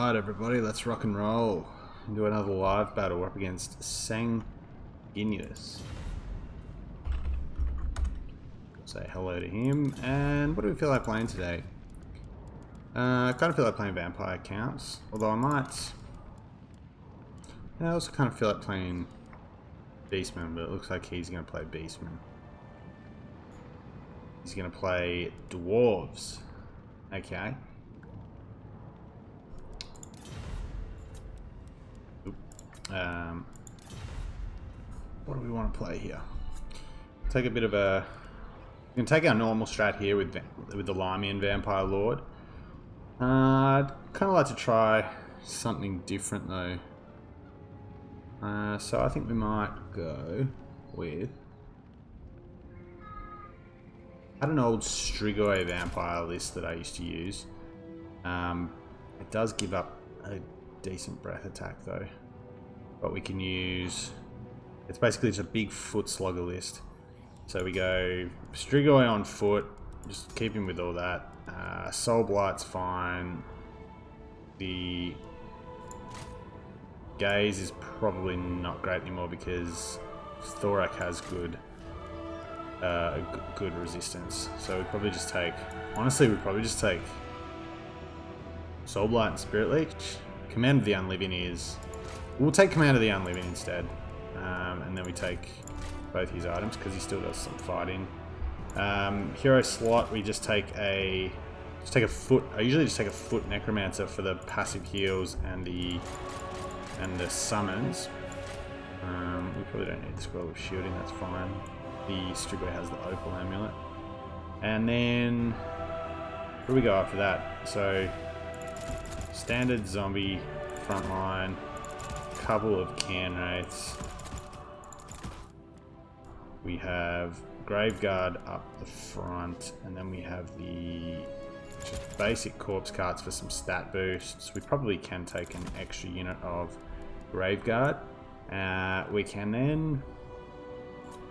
Alright everybody, let's rock and roll into another live battle. We're up against Sanguinius. Say hello to him. And what do we feel like playing today? I kind of feel like playing vampire counts, although I might... I also kind of feel like playing Beastman, but it looks like he's going to play Beastman. He's going to play Dwarves. Okay. What do we want to play here? Take a bit of a... We can take our normal strat here with the Limian Vampire Lord. I'd kind of like to try something different though. So I think we might go with... I had an old Strigoi Vampire list that I used to use. It does give up a decent breath attack though. But we can use... It's basically just a big foot slugger list. So we go Strigoi on foot, just keep him with all that. Soul Blight's fine. The Gaze is probably not great anymore because Thorak has good resistance. So we'd probably just take... Honestly, we'd probably just take Soul Blight and Spirit Leech. Command of the Unliving is... We'll take Command of the Unliving instead. And then we take both his items because he still does some fighting. Hero slot, we just take a foot. I usually just take a foot Necromancer for the passive heals and the summons. We probably don't need the Scroll of Shielding, that's fine. The Strigoi has the Opal Amulet. And then where do we go after that? So standard zombie frontline, couple of can rates. We have Graveguard up the front, and then we have the just basic corpse carts for some stat boosts. We probably can take an extra unit of Graveguard. We can then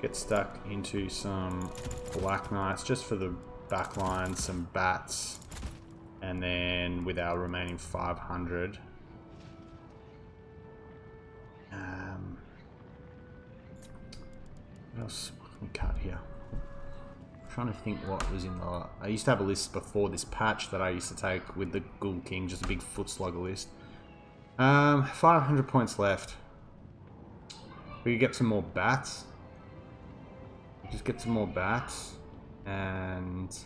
get stuck into some Black Knights just for the backline, some bats, and then with our remaining 500. What else can we cut here? I'm trying to think what was in the... I used to have a list before this patch that I used to take with the Ghoul King, just a big foot slugger list. 500 points left. We could get some more bats. Just get some more bats. And...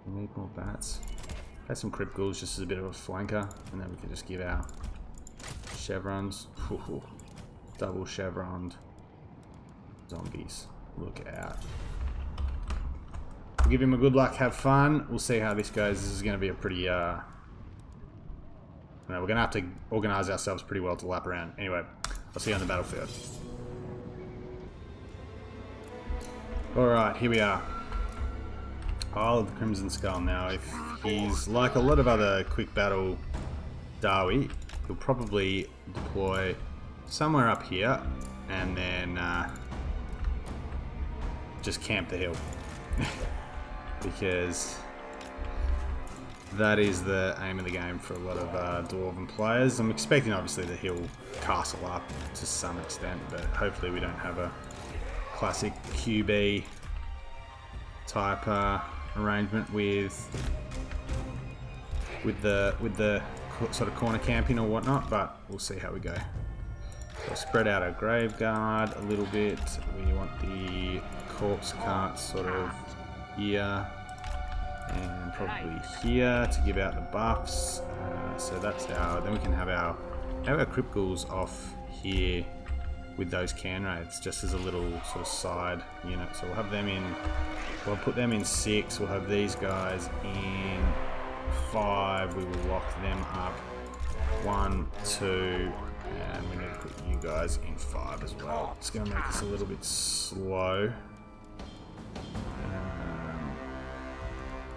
we need more bats. Have some Crypt Ghouls just as a bit of a flanker. And then we can just give our chevrons. Double chevroned zombies. Look out. We'll give him a good luck, have fun. We'll see how this goes. This is going to be a pretty... we're going to have to organise ourselves pretty well to lap around. Anyway, I'll see you on the battlefield. Alright, here we are. Isle of the Crimson Skull. Now, if he's like a lot of other quick battle Dawi, he'll probably deploy somewhere up here and then just camp the hill. Because that is the aim of the game for a lot of Dwarven players. I'm expecting obviously that he'll castle up to some extent, but hopefully we don't have a classic QB type arrangement with the sort of corner camping or whatnot, but we'll see how we go. So spread out our Graveguard a little bit. We want the corpse carts sort of here and probably here to give out the buffs. So that's our... Then we can have our Crypt Ghouls off here with those can raids just as a little sort of side unit. So we'll have them in... We'll put them in 6. We'll have these guys in 5. We will lock them up 1, 2, and we need to put you guys in 5 as well. It's going to make us a little bit slow.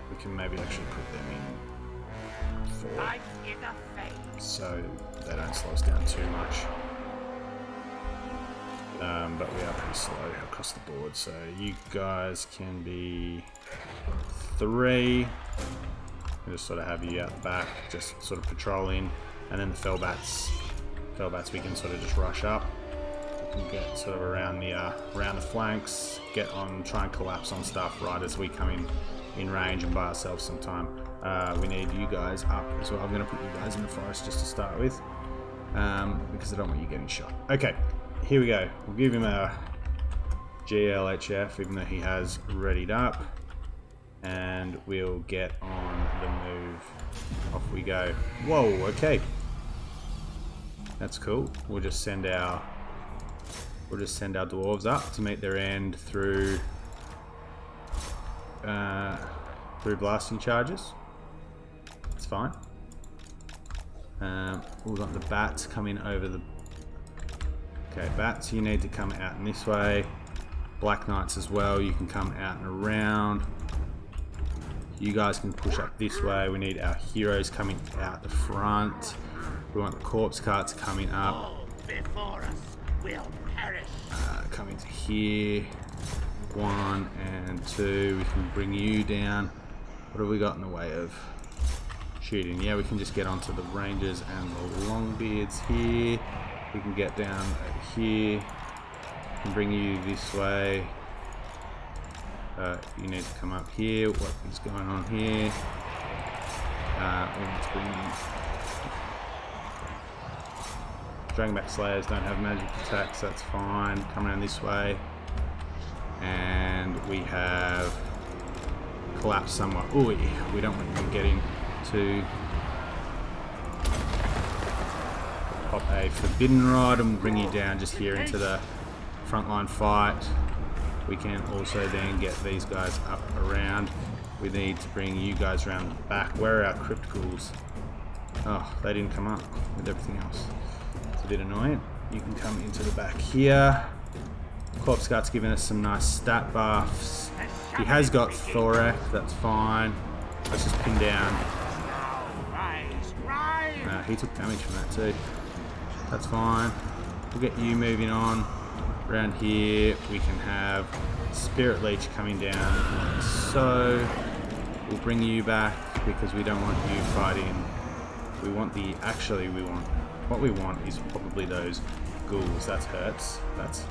We can maybe actually put them in 4 so they don't slow us down too much. But we are pretty slow across the board, so you guys can be 3. And just sort of have you out the back, just sort of patrolling. And then the fellbats we can sort of just rush up. We can get sort of around the flanks, get on, try and collapse on stuff right as we come in range and buy ourselves some time. We need you guys up as well. I'm going to put you guys in the forest just to start with, because I don't want you getting shot. Okay, here we go. We'll give him a GLHF, even though he has readied up, and we'll get on the move. Off we go. Whoa, okay. That's cool. We'll just send our dwarves up to meet their end through blasting charges. It's fine. We've got the bats coming over the... Okay, bats, you need to come out in this way. Black Knights as well, you can come out and around. You guys can push up this way. We need our heroes coming out the front. We want the corpse carts coming up. All before us will perish. Coming to here. 1 and 2. We can bring you down. What have we got in the way of shooting? Yeah, we can just get onto the rangers and the longbeards here. We can get down over here. We can bring you this way. You need to come up here. What is going on here? We need to bring Dragonback Slayers don't have magic attacks, that's fine. Come around this way. And we have collapsed somewhat. Oh, we don't want them getting to pop a Forbidden Rod and bring you down just here into the frontline fight. We can also then get these guys up around. We need to bring you guys around the back. Where are our crypt ghouls? Oh, they didn't come up with everything else. It's a bit annoying. You can come into the back here. Corpse Guard's giving us some nice stat buffs. He has got Thorak, that's fine. Let's just pin down. He took damage from that too. That's fine. We'll get you moving on. Around here we can have Spirit Leech coming down, like so. We'll bring you back because we don't want you fighting. We want what we want is probably those ghouls. That hurts. That's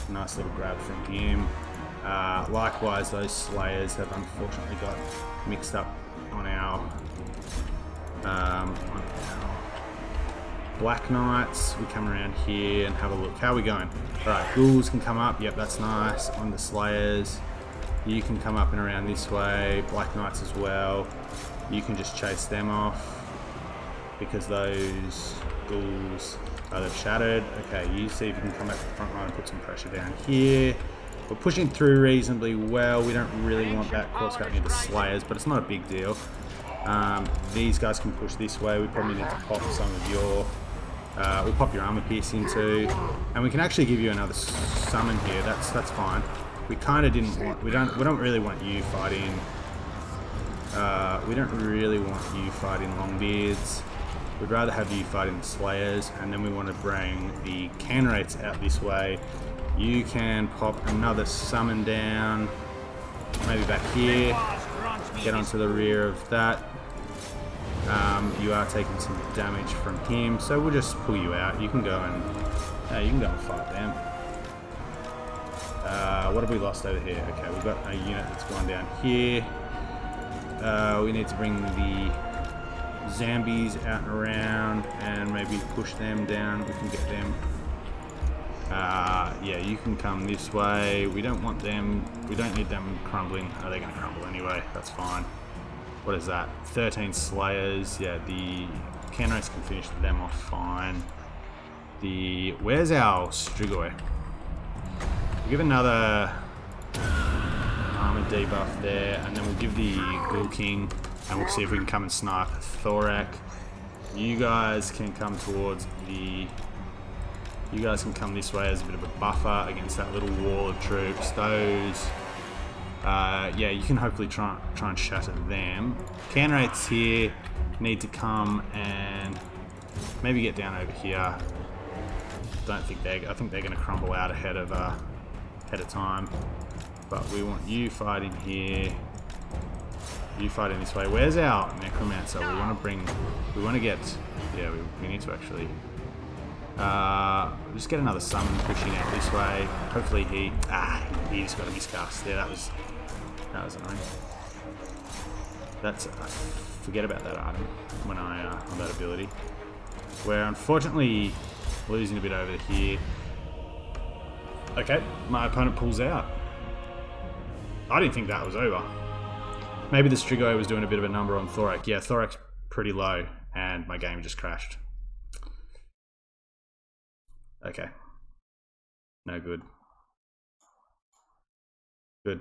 a nice little grab from him. Likewise, those Slayers have unfortunately got mixed up on our Black Knights. We come around here and have a look. How are we going? Alright, ghouls can come up. Yep, that's nice. On the Slayers. You can come up and around this way. Black Knights as well. You can just chase them off because those ghouls they've shattered. Okay, you see if you can come back to the front line and put some pressure down here. We're pushing through reasonably well. We don't really want that corpse guard near the Slayers, but it's not a big deal. These guys can push this way. We probably need to pop some of your... we'll pop your armor piercing too. And we can actually give you another summon here. That's fine. We kind of didn't want... We don't really want you fighting... we don't really want you fighting Longbeards. We'd rather have you fighting the Slayers, and then we want to bring the Canrates out this way. You can pop another summon down, maybe back here, get onto the rear of that. You are taking some damage from him, so we'll just pull you out. You can go and fight them. What have we lost over here? Okay, we've got a unit that's gone down here. We need to bring the zombies out and around and maybe push them down. We can get them. Yeah, you can come this way. We don't want them. We don't need them crumbling. Oh, they're going to crumble anyway. That's fine. What is that? 13 Slayers. Yeah, the Canrates can finish them off fine. Where's our Strigoi? We'll give another armor debuff there, and then we'll give the Ghoul King, and we'll see if we can come and snipe Thorak. You guys can come towards the... You guys can come this way as a bit of a buffer against that little wall of troops. Those... yeah, you can hopefully try and shatter them. Canrates here need to come and maybe get down over here. I think they're going to crumble out ahead of time. But we want you fighting here. You fighting this way. Where's our necromancer? We want to bring... We want to get... Yeah, we need to actually... just get another summon pushing out this way. Hopefully he... he just got a miscast. Yeah, that was annoying. That's... forget about that item when on that ability. We're unfortunately losing a bit over here. Okay, my opponent pulls out. I didn't think that was over. Maybe the Strigoi was doing a bit of a number on Thorak. Yeah, Thorak's pretty low, and my game just crashed. Okay. No good. Good.